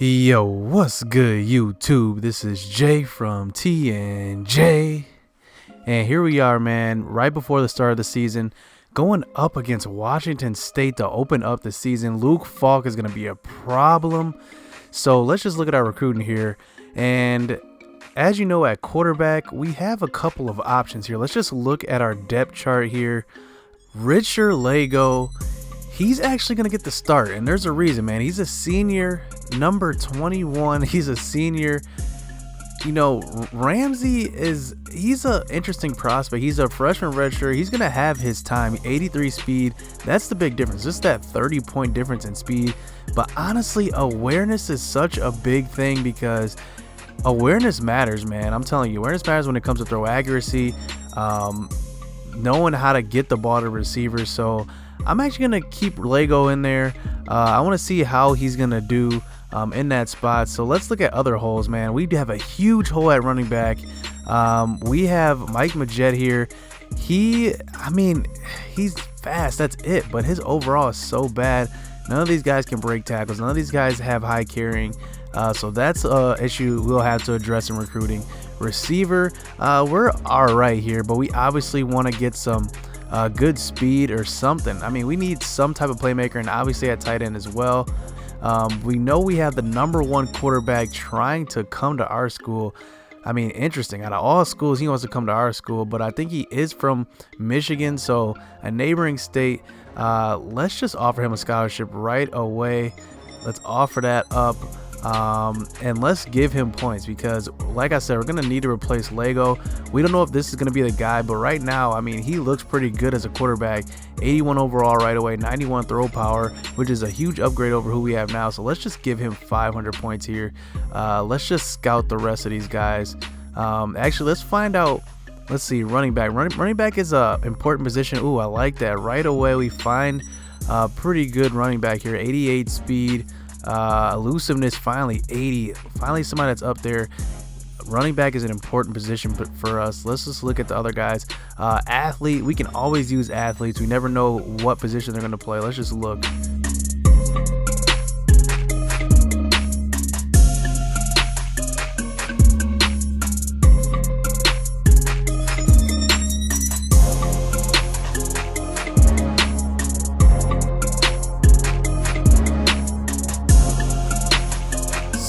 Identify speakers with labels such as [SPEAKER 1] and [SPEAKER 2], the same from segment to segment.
[SPEAKER 1] Yo, what's good, YouTube? This is Jay from TNJ, and here we are, man, right before the start of the season, going up against Washington State to open up the season. Luke Falk is going to be a problem, so let's just look at our recruiting here. And as you know, at quarterback, we have a couple of options here. Let's just look at our depth chart here. Richard Lago, he's actually going to get the start, and there's a reason, man. He's a senior, number 21. He's a senior. You know, Ramsey he's an interesting prospect. He's a freshman redshirt. He's going to have his time. 83 speed. That's the big difference. Just that 30-point difference in speed. But honestly, awareness is such a big thing because awareness matters, man. I'm telling you, awareness matters when it comes to throw accuracy, knowing how to get the ball to receivers. So I'm actually going to keep Lego in there. I want to see how he's going to do in that spot. So let's look at other holes, man. We have a huge hole at running back. We have Mike Majette here. He's fast, that's it. But his overall is so bad. None of these guys can break tackles. None of these guys have high carrying. So that's an issue we'll have to address in recruiting. Receiver, we're all right here, but we obviously want to get some good speed or something. I mean, we need some type of playmaker, and obviously at tight end as well. We know we have the #1 quarterback trying to come to our school. I mean, interesting. Out of all schools, he wants to come to our school, but I think he is from Michigan, so a neighboring state. Let's just offer him a scholarship right away. Let's offer that up. And let's give him points because, like I said, we're going to need to replace Lego. We don't know if this is going to be the guy, but right now, I mean, he looks pretty good as a quarterback. 81 overall right away, 91 throw power, which is a huge upgrade over who we have now. So let's just give him 500 points here. Let's just scout the rest of these guys. Actually, let's find out. Let's see, running back. Running back is a important position. Ooh, I like that. Right away, we find a pretty good running back here. 88 speed. Elusiveness, finally 80. Finally somebody that's up there. Running back is an important position for us. Let's just look at the other guys. Athlete, we can always use athletes. We never know what position they're going to play. Let's just look.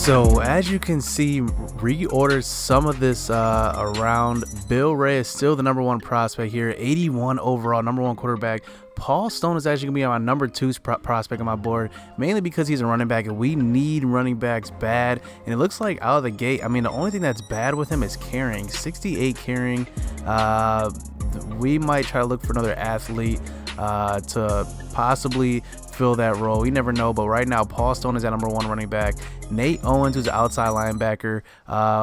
[SPEAKER 1] So as you can see, reordered some of this around. Bill Ray is still the #1 prospect here, 81 overall, #1 quarterback. Paul Stone is actually going to be on my #2 prospect on my board, mainly because he's a running back, and we need running backs bad. And it looks like out of the gate, I mean, the only thing that's bad with him is carrying. 68 carrying. We might try to look for another athlete to possibly fill that role. We never know, but right now Paul Stone is at #1 running back. Nate Owens, who's an outside linebacker,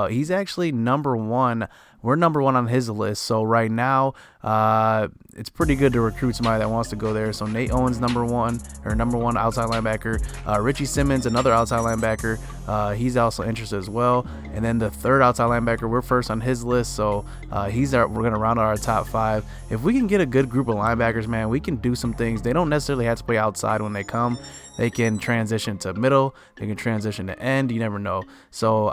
[SPEAKER 1] he's actually #1. We're #1 on his list, so right now it's pretty good to recruit somebody that wants to go there. So Nate Owens, #1 outside linebacker. Richie Simmons, another outside linebacker, he's also interested as well. And then the third outside linebacker, we're first on his list, so we're gonna round out our top 5. If we can get a good group of linebackers, man, we can do some things. They don't necessarily have to play outside when they come. They can transition to middle. They can transition to end. You never know. So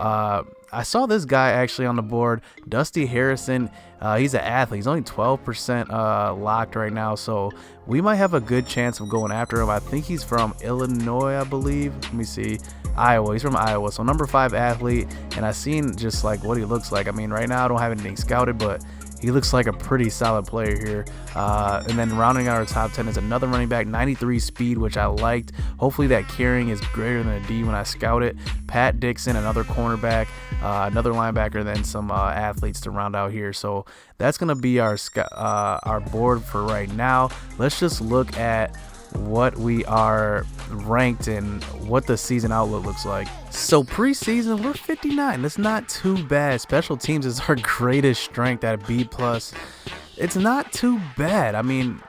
[SPEAKER 1] I saw this guy actually on the board, Dusty Harrison. He's an athlete. He's only 12% locked right now. So we might have a good chance of going after him. I think he's from Illinois, I believe. Let me see. Iowa. He's from Iowa. So #5 athlete. And I've seen just like what he looks like. I mean, right now I don't have anything scouted, but he looks like a pretty solid player here. And then rounding out our top 10 is another running back, 93 speed, which I liked. Hopefully that carrying is greater than a D when I scout it. Pat Dixon, another cornerback, another linebacker, then some athletes to round out here. So that's going to be our board for right now. Let's just look at what we are ranked and what the season outlook looks like. So preseason, we're 59. That's not too bad. Special teams is our greatest strength at B+. It's not too bad. I mean,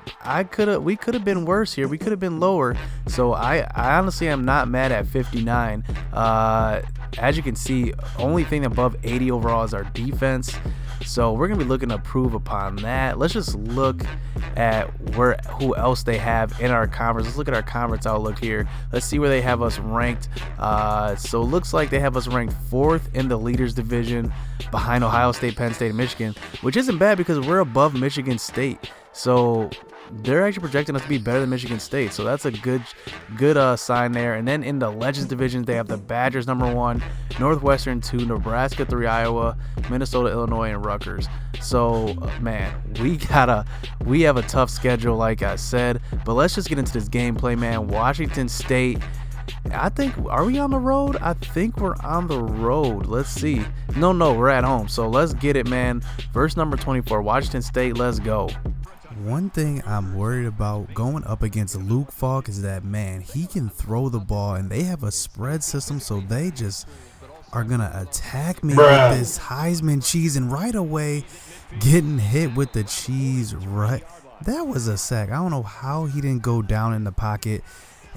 [SPEAKER 1] we could have been worse here. We could have been lower. So I honestly am not mad at 59. As you can see, only thing above 80 overall is our defense. So we're going to be looking to improve upon that. Let's just look at who else they have in our conference. Let's look at our conference outlook here. Let's see where they have us ranked. So it looks like they have us ranked 4th in the leaders division behind Ohio State, Penn State, and Michigan, which isn't bad because we're above Michigan State. So they're actually projecting us to be better than Michigan State. So that's a good sign there. And then in the Legends division, they have the Badgers #1, Northwestern 2, Nebraska 3, Iowa, Minnesota, Illinois, and Rutgers. So, man, we have a tough schedule, like I said. But let's just get into this gameplay, man. Washington State. Are we on the road? I think we're on the road. Let's see. No, we're at home. So let's get it, man. Verse number 24, Washington State. Let's go.
[SPEAKER 2] One thing I'm worried about going up against Luke Falk is that, man, he can throw the ball, and they have a spread system, so they just are going to attack me with this Heisman cheese, and right away getting hit with the cheese. Right, that was a sack. I don't know how he didn't go down in the pocket.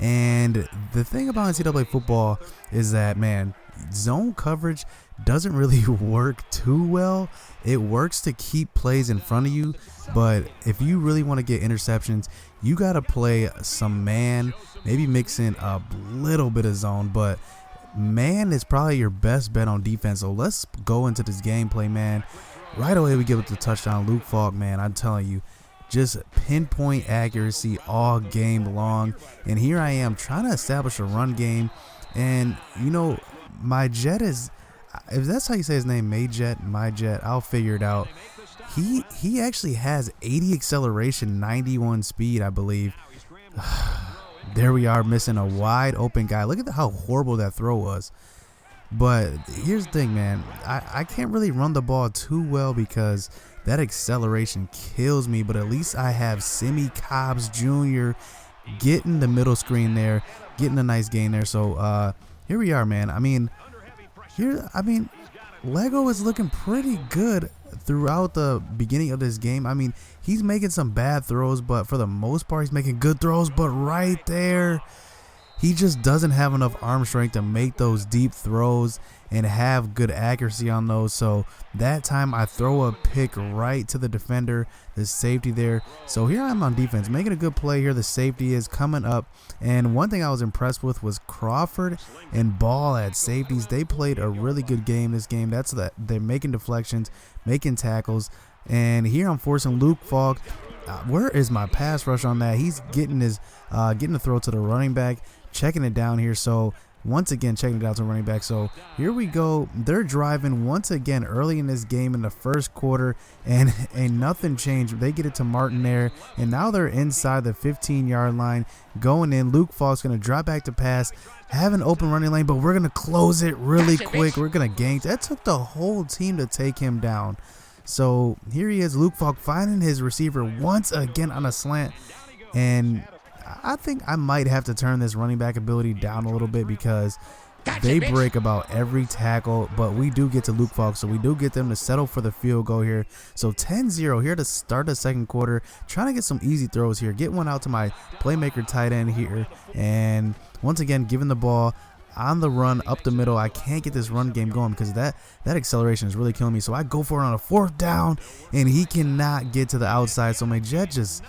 [SPEAKER 2] And the thing about NCAA football is that, man, zone coverage doesn't really work too well. It works to keep plays in front of you, but if you really want to get interceptions, you got to play some man, maybe mix in a little bit of zone, but man is probably your best bet on defense. So let's go into this gameplay, man. Right away we give it the touchdown. Luke Falk, man, I'm telling you, just pinpoint accuracy all game long. And here I am trying to establish a run game, and you know, my jet is, if that's how you say his name, my jet, I'll figure it out. He actually has 80 acceleration, 91 speed, I believe. There we are, missing a wide open guy. Look at how horrible that throw was. But here's the thing, man. I can't really run the ball too well because that acceleration kills me. But at least I have Simi Cobbs Jr. getting the middle screen there, getting a nice gain there. So here we are, man. Lego is looking pretty good throughout the beginning of this game. I mean, he's making some bad throws, but for the most part, he's making good throws. But right there, he just doesn't have enough arm strength to make those deep throws and have good accuracy on those. So that time I throw a pick right to the defender, the safety there. So here I'm on defense, making a good play here. The safety is coming up. And one thing I was impressed with was Crawford and Ball at safeties. They played a really good game this game. They're making deflections, making tackles. And here I'm forcing Luke Falk. Where is my pass rush on that? He's getting the throw to the running back, checking it down here. So once again, checking it out to running back. So here we go. They're driving once again early in this game in the first quarter, and nothing changed. They get it to Martin there, and now they're inside the 15-yard line going in. Luke Falk's going to drop back to pass, have an open running lane, but we're going to close it really quick. We're going to gank. That took the whole team to take him down. So here he is, Luke Falk finding his receiver once again on a slant, and I think I might have to turn this running back ability down a little bit because they break about every tackle, but we do get to Luke Falk, so we do get them to settle for the field goal here. So 10-0 here to start the second quarter, trying to get some easy throws here, get one out to my playmaker tight end here, and once again giving the ball on the run up the middle. I can't get this run game going because that acceleration is really killing me. So I go for it on a 4th down, and he cannot get to the outside. So my jet just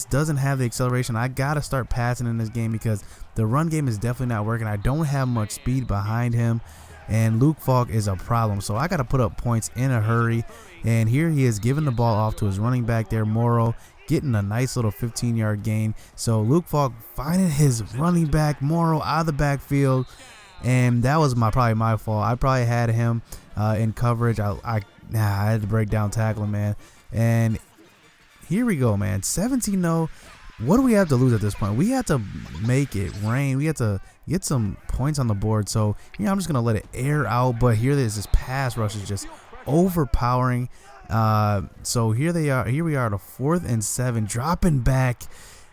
[SPEAKER 2] doesn't have the acceleration. I gotta start passing in this game because the run game is definitely not working. I don't have much speed behind him, and Luke Falk is a problem. So I gotta put up points in a hurry. And here he is giving the ball off to his running back there, Morrow, getting a nice little 15-yard gain. So Luke Falk finding his running back, Morrow, out of the backfield, and that was probably my fault. I probably had him in coverage. I had to break down tackling, man. And here we go, man. 17-0. What do we have to lose at this point? We have to make it rain. We have to get some points on the board. So here I'm just gonna let it air out. But here this pass rush is just overpowering. So here we are at a 4th and 7, dropping back,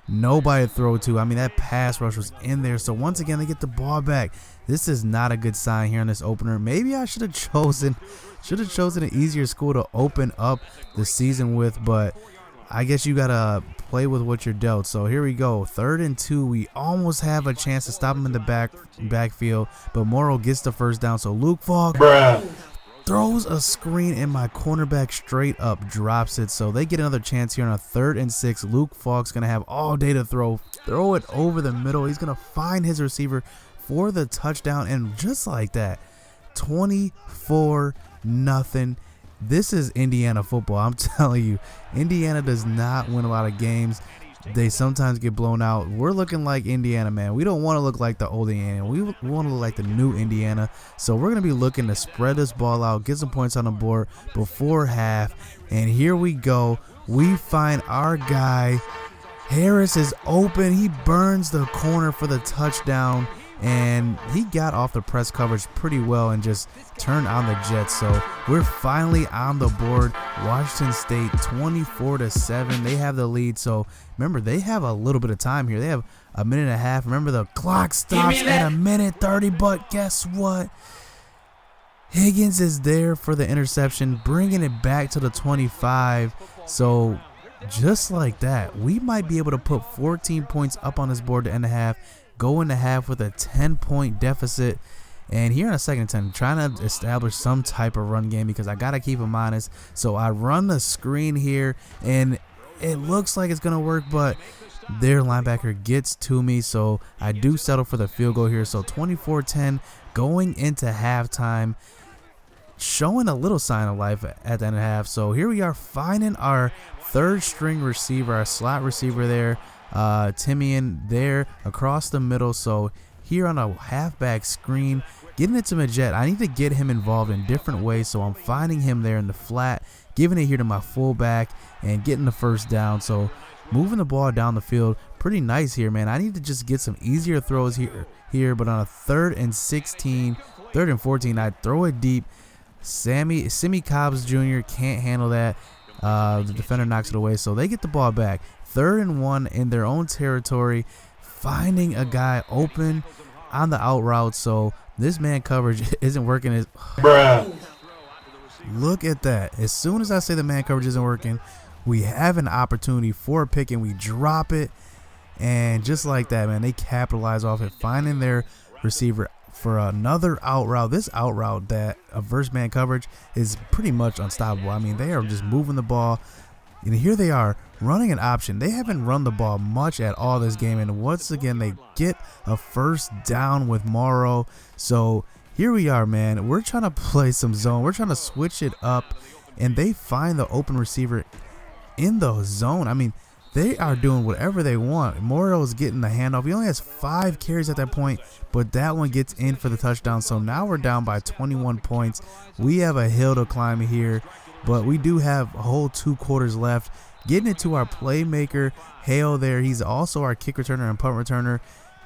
[SPEAKER 2] nobody to throw to. I mean, that pass rush was in there. So once again, they get the ball back. This is not a good sign here in this opener. Maybe I should have chosen an easier school to open up the season with, but I guess you gotta play with what you're dealt. So here we go, 3rd and 2. We almost have a chance to stop him in the backfield, but Morrow gets the first down. So Luke Falk throws a screen, and my cornerback straight up drops it. So they get another chance here on a 3rd and 6. Luke Falk's going to have all day to throw it over the middle. He's going to find his receiver for the touchdown, and just like that, 24-0. This is Indiana football. I'm telling you, Indiana does not win a lot of games. They sometimes get blown out. We're looking like Indiana, man. We don't want to look like the old Indiana. We want to look like the new Indiana. So we're going to be looking to spread this ball out, get some points on the board before half. And here we go. We find our guy. Harris is open. He burns the corner for the touchdown. And he got off the press coverage pretty well and just turned on the Jets. So we're finally on the board. Washington State 24-7. They have the lead. So remember, they have a little bit of time here. They have a minute and a half. Remember, the clock stops at a minute 30. But guess what? Higgins is there for the interception, bringing it back to the 25. So just like that, we might be able to put 14 points up on this board to end the half. Go into half with a 10-point deficit. And here in a 2nd and 10, trying to establish some type of run game because I got to keep them honest. So I run the screen here, and it looks like it's going to work, but their linebacker gets to me. So I do settle for the field goal here. So 24-10 going into halftime, showing a little sign of life at the end of half. So here we are finding our 3rd string receiver, our slot receiver there. Timian there across the middle. So here on a halfback screen, getting it to Majette. I need to get him involved in different ways, so I'm finding him there in the flat, giving it here to my fullback and getting the first down. So moving the ball down the field pretty nice here, man. I need to just get some easier throws here, but on a 3rd and 16, 3rd and 14, I throw it deep. Simi Cobbs Jr. can't handle that. The defender knocks it away, so they get the ball back. 3rd and 1 in their own territory, finding a guy open on the out route. So this man coverage isn't working. Look at that. As soon as I say the man coverage isn't working, we have an opportunity for a pick and we drop it. And just like that, man, they capitalize off it, finding their receiver for another out route. This out route that a verse man coverage is pretty much unstoppable. I mean, they are just moving the ball. And here they are running an option. They haven't run the ball much at all this game. And once again, they get a first down with Morrow. So here we are, man. We're trying to play some zone. We're trying to switch it up. And they find the open receiver in the zone. I mean, they are doing whatever they want. Morrow's getting the handoff. He only has 5 carries at that point, but that one gets in for the touchdown. So now we're down by 21 points. We have a hill to climb here, but we do have a whole 2 quarters left. Getting it to our playmaker, Hale there. He's also our kick returner and punt returner,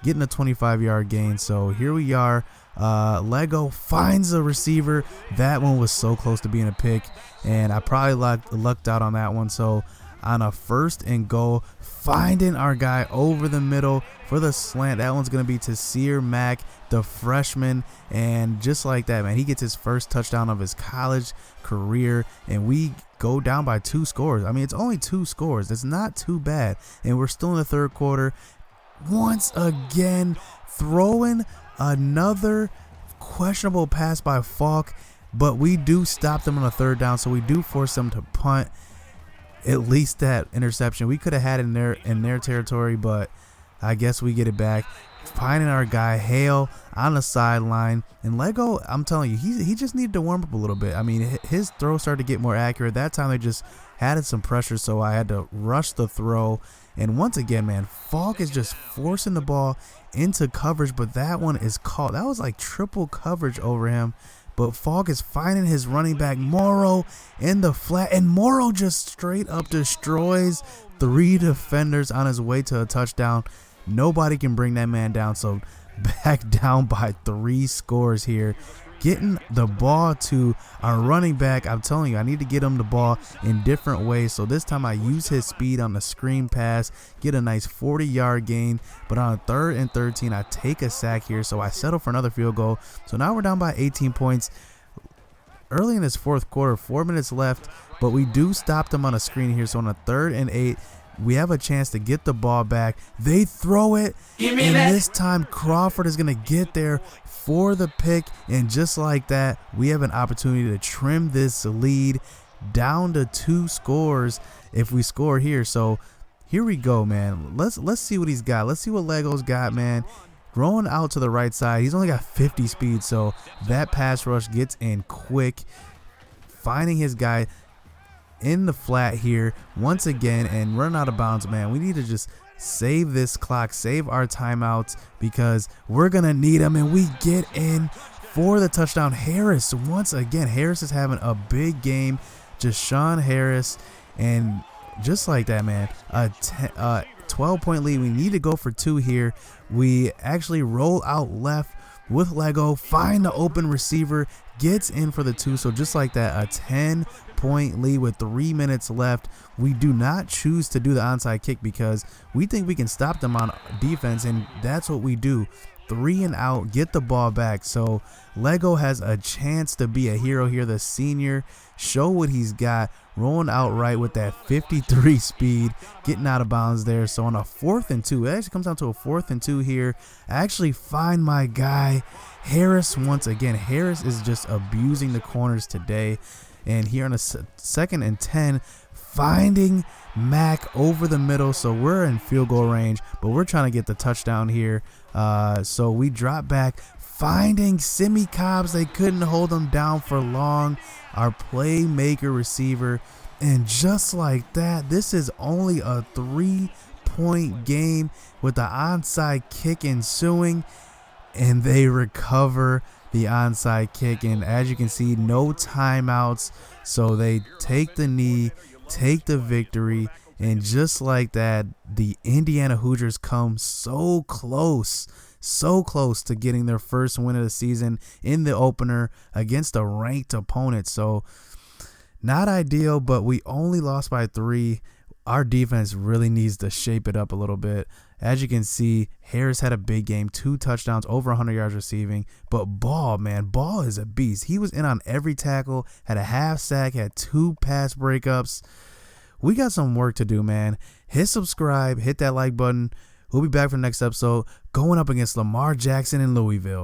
[SPEAKER 2] getting a 25-yard gain. So here we are. Lego finds a receiver. That one was so close to being a pick, and I probably lucked out on that one. So on a 1st and goal, finding our guy over the middle for the slant. That one's going to be Tasir Mack, the freshman. And just like that, man, he gets his first touchdown of his college career. And we go down by 2 scores. I mean, it's only 2 scores. It's not too bad. And we're still in the 3rd quarter. Once again, throwing another questionable pass by Falk. But we do stop them on a 3rd down. So we do force them to punt. At least that interception we could have had in their territory, but I guess we get it back. Finding our guy Hale on the sideline, and Lego, I'm telling you, he just needed to warm up a little bit. I mean, his throw started to get more accurate. That time they just added some pressure, so I had to rush the throw. And once again, man, Falk is just forcing the ball into coverage, but that one is caught. That was like triple coverage over him. But Falk is finding his running back Morrow in the flat, and Morrow just straight up destroys 3 defenders on his way to a touchdown. Nobody can bring that man down, so back down by 3 scores here. Getting the ball to our running back. I'm telling you, I need to get him the ball in different ways. So this time I use his speed on the screen pass, get a nice 40-yard gain. But on a 3rd and 13, I take a sack here. So I settle for another field goal. So now we're down by 18 points. Early in this 4th quarter, 4 minutes left. But we do stop them on a screen here. So on a 3rd and 8, we have a chance to get the ball back. They throw it. And this time Crawford is going to get there, for the pick, and just like that, we have an opportunity to trim this lead down to 2 scores if we score here. So here we go, man. Let's see what he's got. Let's see what Lego's got, man. Rolling out to the right side. He's only got 50 speed, so that pass rush gets in quick. Finding his guy in the flat here once again and run out of bounds, man. We need to just save this clock, save our timeouts, because we're going to need them, and we get in for the touchdown. Harris, once again, Harris is having a big game. Deshaun Harris, and just like that, man, a 12-point lead. We need to go for 2 here. We actually roll out left with Lego, find the open receiver, gets in for the 2. So just like that, a 10-point lead with 3 minutes left. We do not choose to do the onside kick because we think we can stop them on defense, and that's what we do. 3 and out, get the ball back. So Lego has a chance to be a hero here. The senior, show what he's got, rolling out right with that 53 speed, getting out of bounds there. So on a 4th and 2, it actually comes down to a 4th and 2 here. I actually find my guy Harris once again. Harris is just abusing the corners today. And here on a 2nd and 10, finding Mac over the middle. So we're in field goal range, but we're trying to get the touchdown here. So we drop back, finding Simi Cobbs. They couldn't hold him down for long. Our playmaker receiver. And just like that, this is only a 3-point game with the onside kick ensuing. And they recover the onside kick. And as you can see, no timeouts. So they take the knee, take the victory. And just like that, the Indiana Hoosiers come so close to getting their first win of the season in the opener against a ranked opponent. So not ideal, but we only lost by 3. Our defense really needs to shape it up a little bit. As you can see, Harris had a big game, 2 touchdowns, over 100 yards receiving. But Ball, man, Ball is a beast. He was in on every tackle, had a half sack, had 2 pass breakups. We got some work to do, man. Hit subscribe, hit that like button. We'll be back for the next episode, going up against Lamar Jackson in Louisville.